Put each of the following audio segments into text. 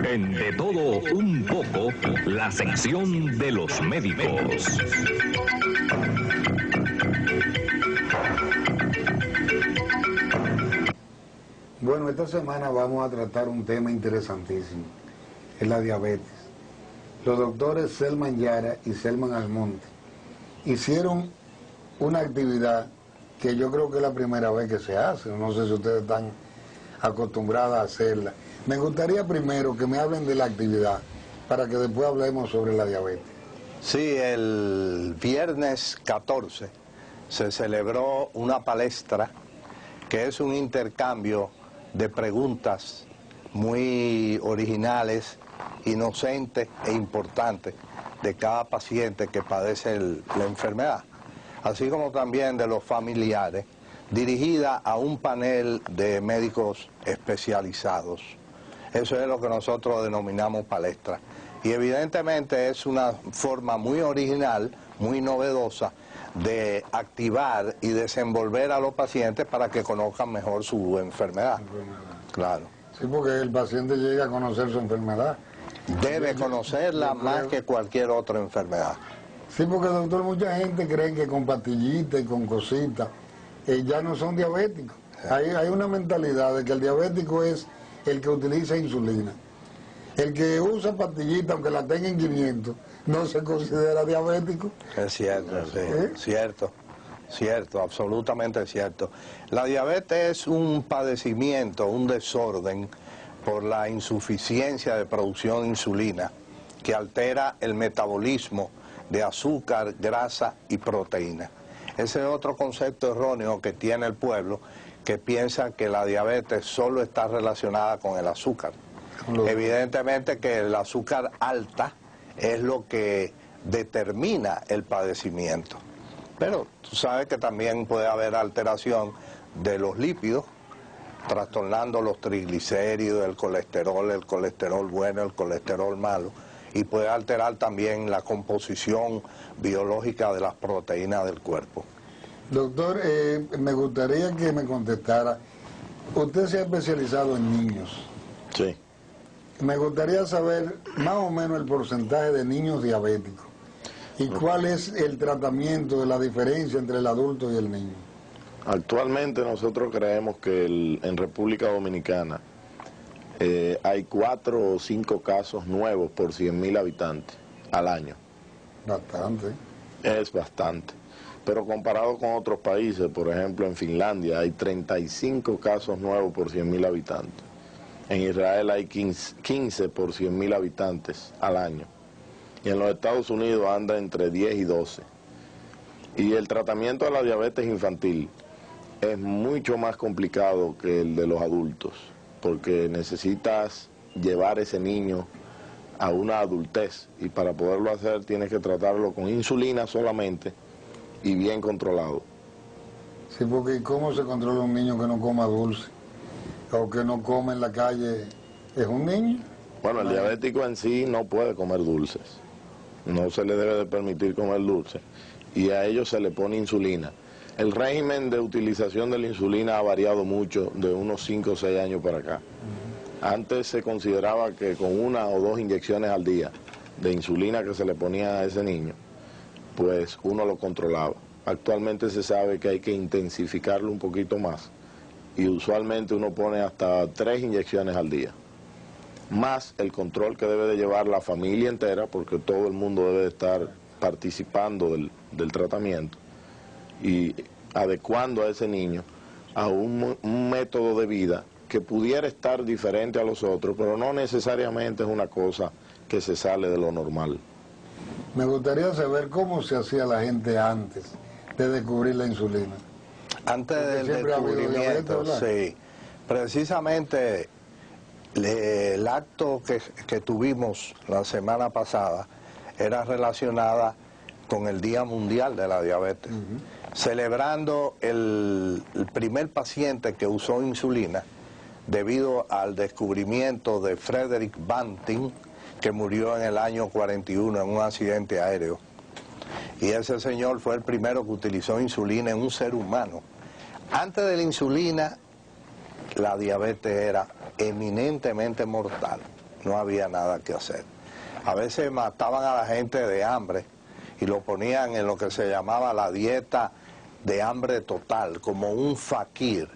En De Todo Un Poco, la sección de los médicos. Bueno, esta semana vamos a tratar un tema interesantísimo, es la diabetes. Los doctores Selman Yara y Selman Almonte hicieron una actividad que yo creo que es la primera vez que se hace, no sé si ustedes están acostumbrados a hacerla. Me gustaría primero que me hablen de la actividad, para que después hablemos sobre la diabetes. Sí, el viernes 14 se celebró una palestra que es un intercambio de preguntas muy originales, inocentes e importantes de cada paciente que padece la enfermedad, así como también de los familiares, dirigida a un panel de médicos especializados. Eso es lo que nosotros denominamos palestra. Y evidentemente es una forma muy original, muy novedosa, de activar y desenvolver a los pacientes para que conozcan mejor su enfermedad. Claro. Sí, porque el paciente llega a conocer su enfermedad. Debe conocerla más que cualquier otra enfermedad. Sí, porque doctor, mucha gente cree que con pastillitas y con cositas ya no son diabéticos. Sí. Hay una mentalidad de que el diabético es el que utiliza insulina. El que usa pastillita, aunque la tenga en 500, no se considera diabético. Es cierto, sí, cierto, absolutamente cierto. La diabetes es un padecimiento, un desorden por la insuficiencia de producción de insulina que altera el metabolismo de azúcar, grasa y proteína. Ese es otro concepto erróneo que tiene el pueblo, que piensa que la diabetes solo está relacionada con el azúcar. Evidentemente que el azúcar alta es lo que determina el padecimiento. Pero tú sabes que también puede haber alteración de los lípidos, trastornando los triglicéridos, el colesterol bueno, el colesterol malo, y puede alterar también la composición biológica de las proteínas del cuerpo. Doctor, me gustaría que me contestara, usted se ha especializado en niños. Sí. Me gustaría saber más o menos el porcentaje de niños diabéticos y cuál es el tratamiento de la diferencia entre el adulto y el niño. Actualmente nosotros creemos que en República Dominicana hay 4 o 5 casos nuevos por 100.000 habitantes al año. Bastante. Es bastante. Pero comparado con otros países, por ejemplo en Finlandia hay 35 casos nuevos por 100.000 habitantes. En Israel hay 15 por 100.000 habitantes al año. Y en los Estados Unidos anda entre 10 y 12. Y el tratamiento de la diabetes infantil es mucho más complicado que el de los adultos, porque necesitas llevar ese niño a una adultez, y para poderlo hacer tienes que tratarlo con insulina solamente y bien controlado. Sí, porque ¿cómo se controla un niño que no coma dulce? O que no come en la calle, ¿es un niño? Bueno, el diabético en sí no puede comer dulces, no se le debe de permitir comer dulces, y a ellos se le pone insulina. El régimen de utilización de la insulina ha variado mucho de unos 5 o 6 años para acá. Antes se consideraba que con 1 o 2 inyecciones al día de insulina que se le ponía a ese niño, pues uno lo controlaba. Actualmente se sabe que hay que intensificarlo un poquito más, y usualmente uno pone hasta 3 inyecciones al día, más el control que debe de llevar la familia entera, porque todo el mundo debe de estar participando del tratamiento y adecuando a ese niño a un método de vida que pudiera estar diferente a los otros, pero no necesariamente es una cosa que se sale de lo normal. Me gustaría saber cómo se hacía la gente antes de descubrir la insulina. Antes del descubrimiento, sí. Precisamente el acto que tuvimos la semana pasada era relacionada con el Día Mundial de la Diabetes, celebrando el primer paciente que usó insulina debido al descubrimiento de Frederick Banting, que murió en el año 41 en un accidente aéreo. Y ese señor fue el primero que utilizó insulina en un ser humano. Antes de la insulina la diabetes era eminentemente mortal, no había nada que hacer. A veces mataban a la gente de hambre y lo ponían en lo que se llamaba la dieta de hambre total, como un fakir.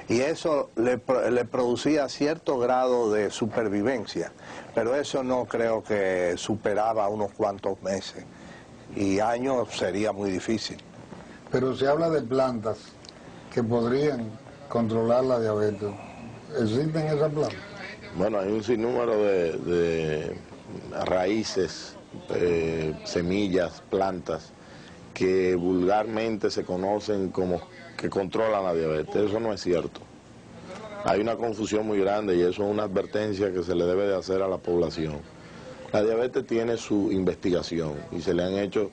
Y eso le producía cierto grado de supervivencia, pero eso no creo que superaba unos cuantos meses, y años sería muy difícil. Pero se habla de plantas que podrían controlar la diabetes. ¿Existen esas plantas? Bueno, hay un sinnúmero de raíces, semillas, plantas, que vulgarmente se conocen como que controlan la diabetes. Eso no es cierto. Hay una confusión muy grande y eso es una advertencia que se le debe de hacer a la población. La diabetes tiene su investigación y se le han hecho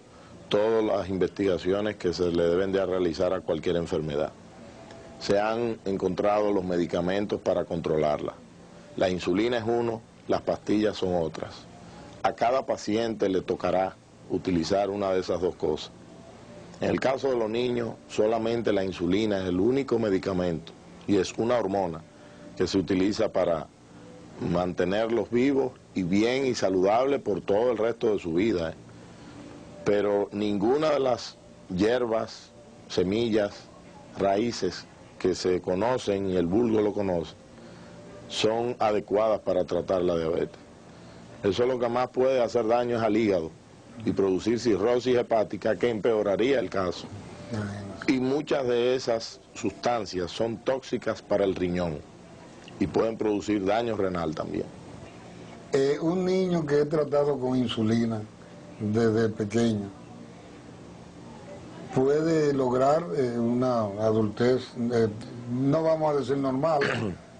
todas las investigaciones que se le deben de realizar a cualquier enfermedad. Se han encontrado los medicamentos para controlarla. La insulina es uno, las pastillas son otras. A cada paciente le tocará utilizar una de esas dos cosas. En el caso de los niños, solamente la insulina es el único medicamento y es una hormona que se utiliza para mantenerlos vivos y bien y saludables por todo el resto de su vida. Pero ninguna de las hierbas, semillas, raíces que se conocen y el vulgo lo conoce, son adecuadas para tratar la diabetes. Eso lo que más puede hacer daño es al hígado y producir cirrosis hepática, que empeoraría el caso. Y muchas de esas sustancias son tóxicas para el riñón y pueden producir daño renal también. Un niño que he tratado con insulina desde pequeño puede lograr una adultez, no vamos a decir normal,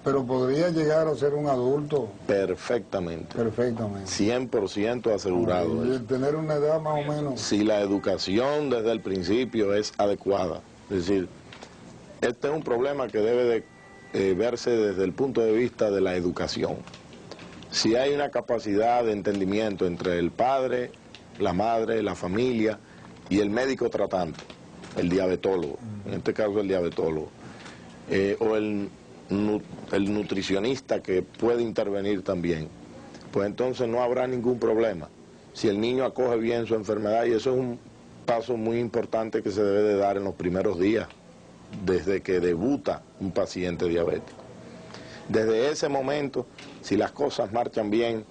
pero podría llegar a ser un adulto. Perfectamente. Perfectamente. 100% asegurado. Y tener una edad más o menos. Si la educación desde el principio es adecuada. Es decir, este es un problema que debe de verse desde el punto de vista de la educación. Si hay una capacidad de entendimiento entre el padre, la madre, la familia y el médico tratante, el diabetólogo, en este caso el diabetólogo, o el nutricionista que puede intervenir también, pues entonces no habrá ningún problema si el niño acoge bien su enfermedad, y eso es un paso muy importante que se debe de dar en los primeros días desde que debuta un paciente diabético. Desde ese momento, si las cosas marchan bien,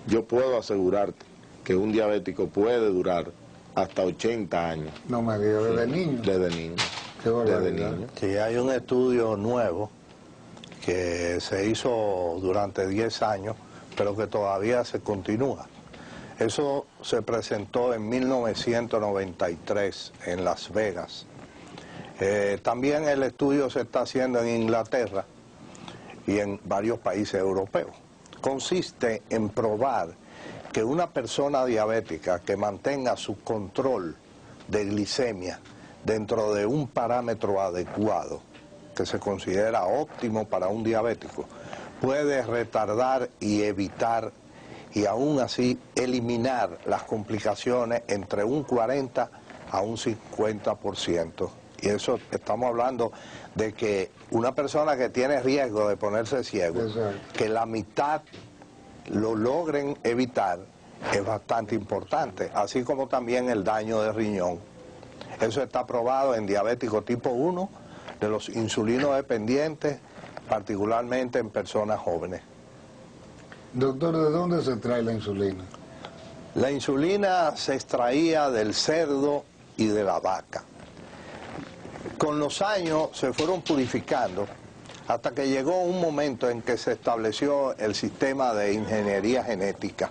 yo puedo asegurarte que un diabético puede durar hasta 80 años. No me digas, desde niño. Desde niño. Qué barbaridad. Sí, hay un estudio nuevo que se hizo durante 10 años, pero que todavía se continúa. Eso se presentó en 1993 en Las Vegas. También el estudio se está haciendo en Inglaterra y en varios países europeos. Consiste en probar que una persona diabética que mantenga su control de glicemia dentro de un parámetro adecuado, que se considera óptimo para un diabético, puede retardar y evitar y aún así eliminar las complicaciones entre un 40 a un 50%. Y eso estamos hablando de que una persona que tiene riesgo de ponerse ciego, que la mitad lo logren evitar, es bastante importante, así como también el daño de riñón. Eso está probado en diabéticos tipo 1, de los insulinos dependientes, particularmente en personas jóvenes. Doctor, ¿de dónde se trae la insulina? La insulina se extraía del cerdo y de la vaca. Con los años se fueron purificando hasta que llegó un momento en que se estableció el sistema de ingeniería genética.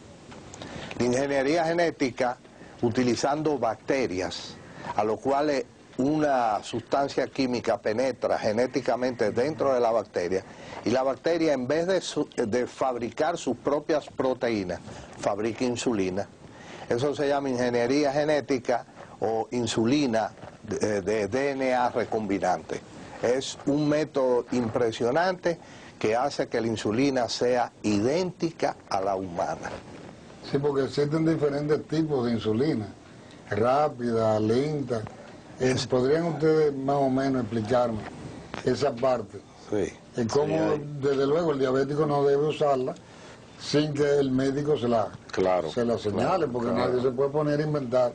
La ingeniería genética utilizando bacterias, a lo cual una sustancia química penetra genéticamente dentro de la bacteria, y la bacteria, en vez de fabricar sus propias proteínas, fabrica insulina. Eso se llama ingeniería genética o insulina de DNA recombinante. Es un método impresionante que hace que la insulina sea idéntica a la humana. Sí, porque existen diferentes tipos de insulina, rápida, lenta. ¿Podrían ustedes más o menos explicarme esa parte? Sí. Y como, desde luego, el diabético no debe usarla sin que el médico se la señale, porque nadie se puede poner a inventar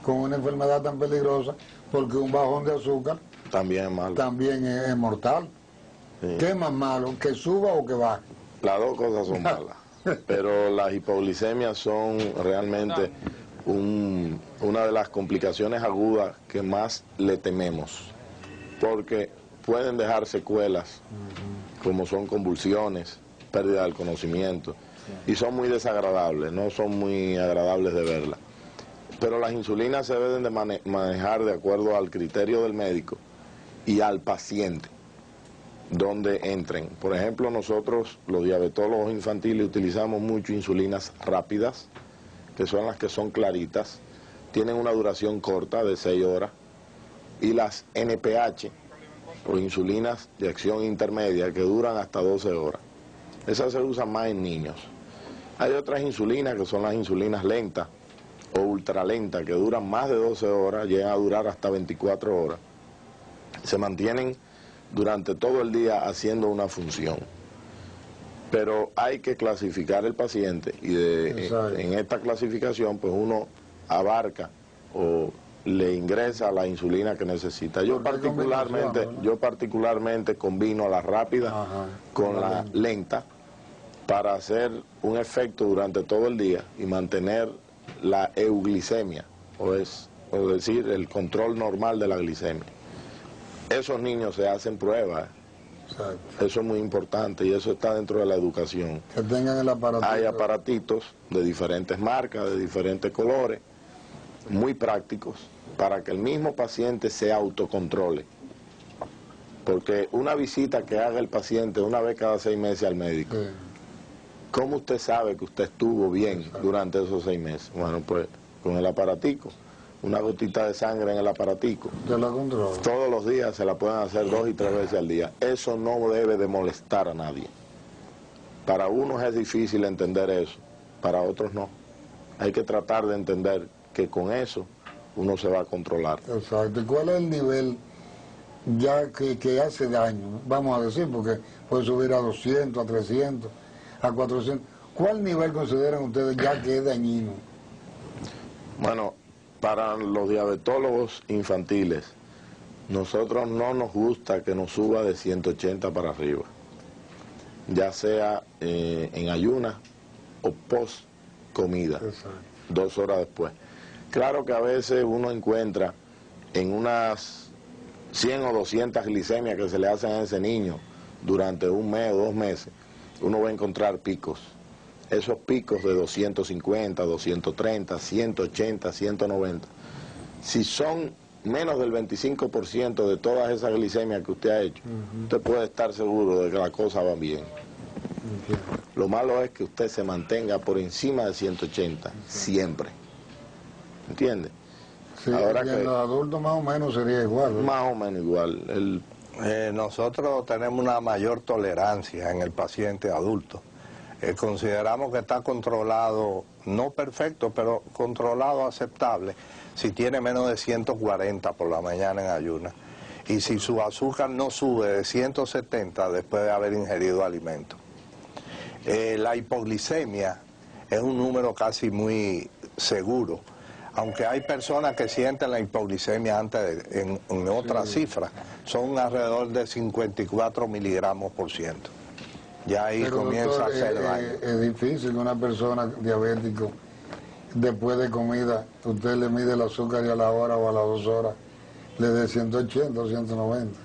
con una enfermedad tan peligrosa, porque un bajón de azúcar también es malo. También es mortal. Sí. ¿Qué es más malo, que suba o que baje? Las dos cosas son malas, pero las hipoglicemias son realmente una de las complicaciones agudas que más le tememos, porque pueden dejar secuelas, como son convulsiones, pérdida del conocimiento, y son muy desagradables, no son muy agradables de verlas. Pero las insulinas se deben de manejar de acuerdo al criterio del médico y al paciente, donde entren. Por ejemplo, nosotros, los diabetólogos infantiles, utilizamos mucho insulinas rápidas, que son las que son claritas, tienen una duración corta de 6 horas, y las NPH, o insulinas de acción intermedia, que duran hasta 12 horas. Esas se usan más en niños. Hay otras insulinas que son las insulinas lentas o ultralentas, que duran más de 12 horas, llegan a durar hasta 24 horas. Se mantienen durante todo el día haciendo una función. Pero hay que clasificar el paciente, y en esta clasificación pues uno abarca o le ingresa la insulina que necesita. Yo particularmente combino la rápida con la lenta para hacer un efecto durante todo el día y mantener la euglicemia, o decir, el control normal de la glicemia. Esos niños se hacen pruebas. Exacto. Eso es muy importante, y eso está dentro de la educación. Que tengan el aparatito. Hay aparatitos de diferentes marcas, de diferentes colores, muy prácticos, para que el mismo paciente se autocontrole. Porque una visita que haga el paciente una vez cada 6 meses al médico, sí. ¿Cómo usted sabe que usted estuvo bien Exacto. durante esos 6 meses? Bueno, pues con el aparatico, una gotita de sangre en el aparatico. Te la controla. Todos los días se la pueden hacer 2 y 3 veces al día. Eso no debe de molestar a nadie. Para unos es difícil entender eso, para otros no. Hay que tratar de entender que con eso uno se va a controlar. Exacto. ¿Y cuál es el nivel ya que hace daño? Vamos a decir, porque puede subir a 200, a 300, a 400. ¿Cuál nivel consideran ustedes ya que es dañino? Bueno, para los diabetólogos infantiles, nosotros no nos gusta que nos suba de 180 para arriba, ya sea en ayunas o post comida, 2 horas después. Claro que a veces uno encuentra en unas 100 o 200 glicemias que se le hacen a ese niño durante 1 mes o 2 meses, uno va a encontrar picos. Esos picos de 250, 230, 180, 190, si son menos del 25% de todas esas glicemias que usted ha hecho, usted puede estar seguro de que las cosas van bien. Lo malo es que usted se mantenga por encima de 180, siempre. ¿Entiende? Sí, ahora que en los adultos más o menos sería igual, ¿verdad? Más o menos igual. Nosotros tenemos una mayor tolerancia en el paciente adulto. Consideramos que está controlado, no perfecto, pero controlado aceptable, si tiene menos de 140 por la mañana en ayunas, y si su azúcar no sube de 170 después de haber ingerido alimentos. La hipoglicemia es un número casi muy seguro, aunque hay personas que sienten la hipoglicemia antes en otras cifras, son alrededor de 54 miligramos por ciento. Ya ahí pero, comienza doctor, a hacer daño. Es difícil que una persona diabética, después de comida, usted le mide el azúcar y a la hora o a las 2 horas le dé 180 o 190.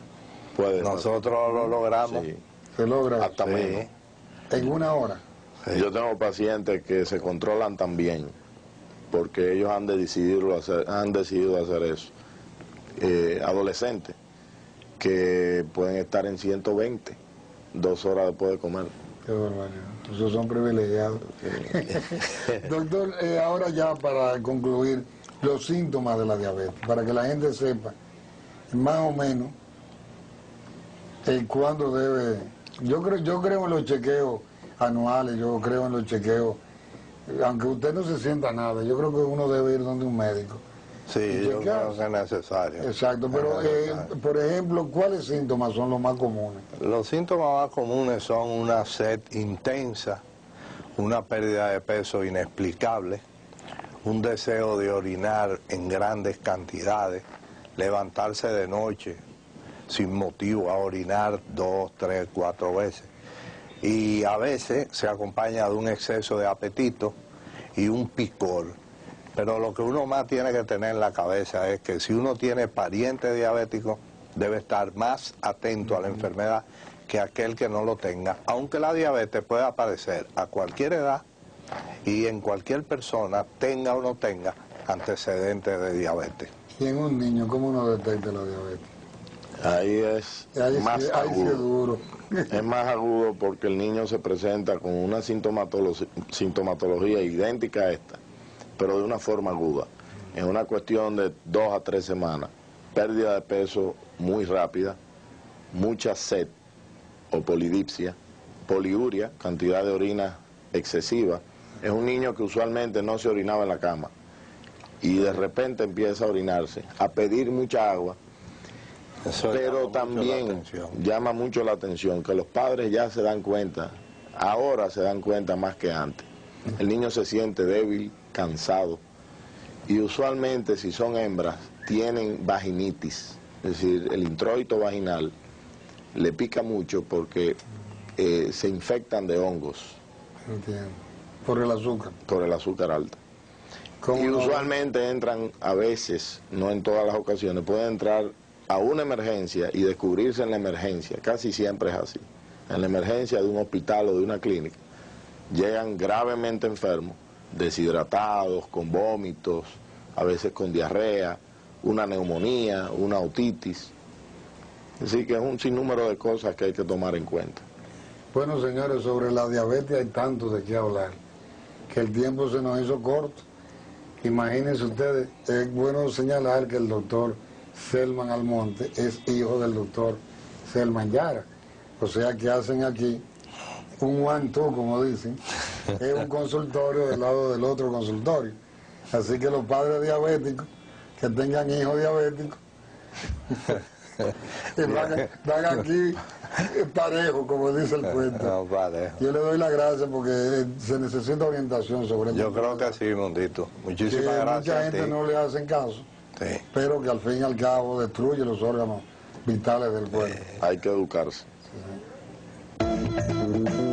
Nosotros lo logramos. Sí. ¿Se logra? Hasta menos. ¿En 1 hora? Sí. Yo tengo pacientes que se controlan también, porque ellos han decidido hacer eso. Adolescentes que pueden estar en 120. 2 horas después de comer. Qué barbaridad. Esos son privilegiados. Doctor, ahora ya para concluir, los síntomas de la diabetes, para que la gente sepa más o menos cuándo debe... Yo creo en los chequeos anuales, yo creo en los chequeos, aunque usted no se sienta nada, yo creo que uno debe ir donde un médico Sí, yo creo que es necesario. Exacto, pero por ejemplo, ¿cuáles síntomas son los más comunes? Los síntomas más comunes son una sed intensa, una pérdida de peso inexplicable, un deseo de orinar en grandes cantidades, levantarse de noche sin motivo a orinar 2, 3, 4 veces. Y a veces se acompaña de un exceso de apetito y un picor. Pero lo que uno más tiene que tener en la cabeza es que si uno tiene pariente diabético, debe estar más atento a la enfermedad que aquel que no lo tenga, aunque la diabetes puede aparecer a cualquier edad y en cualquier persona, tenga o no tenga antecedentes de diabetes. Y en un niño, ¿cómo uno detecta la diabetes? Ahí es más agudo. Es más agudo porque el niño se presenta con una sintomatología idéntica a esta, pero de una forma aguda. Es una cuestión de 2 a 3 semanas. Pérdida de peso muy rápida, mucha sed o polidipsia, poliuria, cantidad de orina excesiva. Es un niño que usualmente no se orinaba en la cama y de repente empieza a orinarse, a pedir mucha agua. Eso Pero también llama mucho la atención que los padres ya se dan cuenta, ahora se dan cuenta más que antes. El niño se siente débil, cansado, y usualmente si son hembras tienen vaginitis, es decir, el introito vaginal le pica mucho porque se infectan de hongos. Entiendo. Por el azúcar. Por el azúcar alta. Y usualmente entran a veces, no en todas las ocasiones, pueden entrar a una emergencia y descubrirse en la emergencia, casi siempre es así, en la emergencia de un hospital o de una clínica, llegan gravemente enfermos, deshidratados, con vómitos, a veces con diarrea, una neumonía, una otitis. Así que es un sinnúmero de cosas que hay que tomar en cuenta. Bueno, señores, sobre la diabetes hay tanto de qué hablar, que el tiempo se nos hizo corto. Imagínense ustedes, es bueno señalar que el doctor Selman Almonte es hijo del doctor Selman Yara. O sea que hacen aquí un one-two, como dicen. Es un consultorio del lado del otro consultorio. Así que los padres diabéticos que tengan hijos diabéticos van aquí parejo, como dice el cuento. Yo le doy las gracias porque se necesita orientación sobre esto. Yo creo que sí, Mundito. Muchísimas gracias. Mucha gente no le hacen caso. Sí. Pero que al fin y al cabo destruye los órganos vitales del cuerpo. Hay que educarse. Sí.